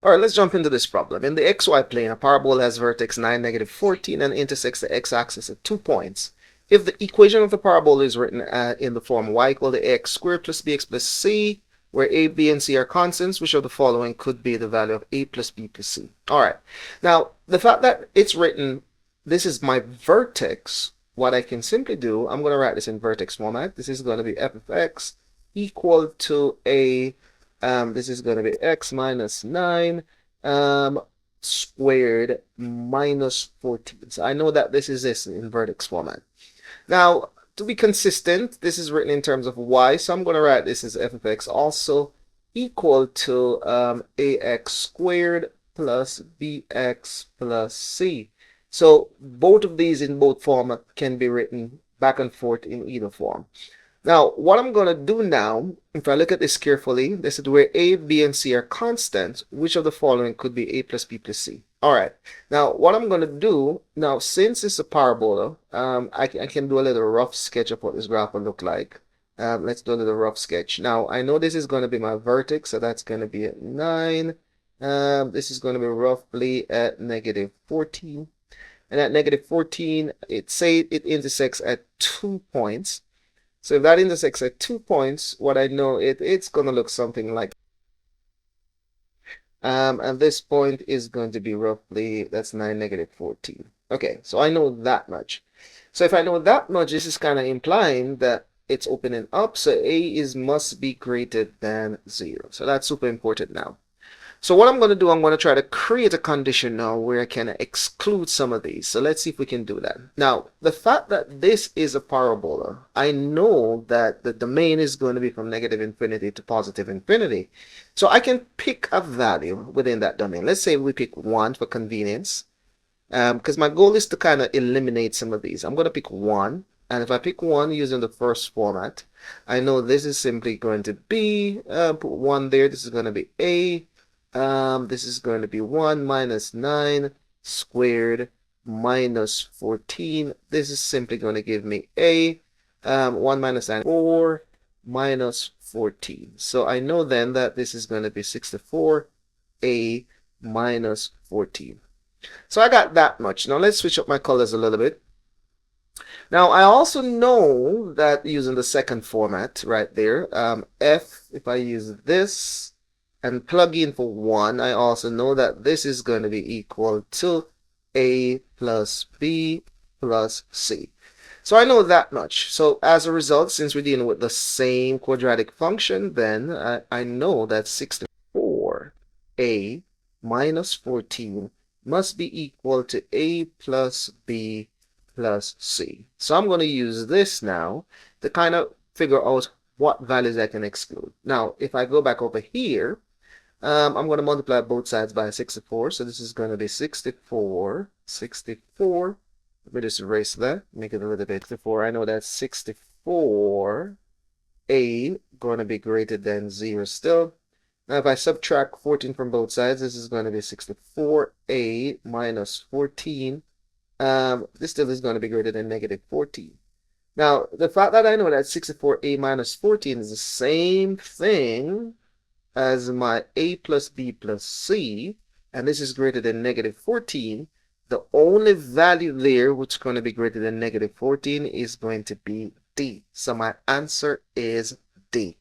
All right, let's jump into this problem. In the xy plane, a parabola has vertex 9, negative 14, and intersects the x-axis at 2 points. If the equation of the parabola is written in the form y equal to x squared plus bx plus c, where a, b, and c are constants, which of the following could be the value of a plus b plus c? All right. Now, the fact that it's written, this is my vertex, what I can simply do, I'm going to write this in vertex format. This is going to be f of x equal to a this is going to be x minus 9 squared minus 14. So I know that this is this in vertex format. Now, to be consistent, this is written in terms of y, so I'm going to write this as f of x also equal to ax squared plus bx plus c. So both of these in both form can be written back and forth in either form. Now, what I'm going to do now, if I look at this carefully, this is where a, b, and c are constant. Which of the following could be a plus b plus c? All right. Now, what I'm going to do, now, since it's a parabola, I can do a little rough sketch of what this graph will look like. Let's do a little rough sketch. Now, I know this is going to be my vertex, so that's going to be at 9. This is going to be roughly at negative 14. And at negative 14, it intersects at 2 points. So if that intersects at 2 points, what I know it's going to look something like, and this point is going to be roughly, that's 9, negative 14. Okay, so I know that much. So if I know that much, this is kind of implying that it's opening up. So a must be greater than 0. So that's super important now. So what I'm going to do, I'm going to try to create a condition now where I can exclude some of these. So let's see if we can do that. Now, the fact that this is a parabola, I know that the domain is going to be from negative infinity to positive infinity. So I can pick a value within that domain. Let's say we pick 1 for convenience, because my goal is to kind of eliminate some of these. I'm going to pick 1. And if I pick 1 using the first format, I know this is simply going to be, put 1 there, this is going to be a. This is going to be 1 minus 9 squared minus 14. This is simply going to give me a 1 minus 9, 4 minus 14. So I know then that this is going to be 64a minus 14. So I got that much. Now let's switch up my colors a little bit. Now I also know that using the second format right there, if I use this and plug in for 1, I also know that this is going to be equal to a plus b plus c. So I know that much. So as a result, since we're dealing with the same quadratic function, then I know that 64a minus 14 must be equal to a plus b plus c. So I'm going to use this now to kind of figure out what values I can exclude. Now, if I go back over here, I'm going to multiply both sides by 64. So this is going to be 64. Let me just erase that, make it a little bit 64. I know that's 64. A going to be greater than 0 still. Now if I subtract 14 from both sides, this is going to be 64a minus 14. This still is going to be greater than negative 14. Now, the fact that I know that 64a minus 14 is the same thing as my a plus b plus c, and this is greater than negative 14, the only value there which is going to be greater than negative 14 is going to be D. So my answer is D.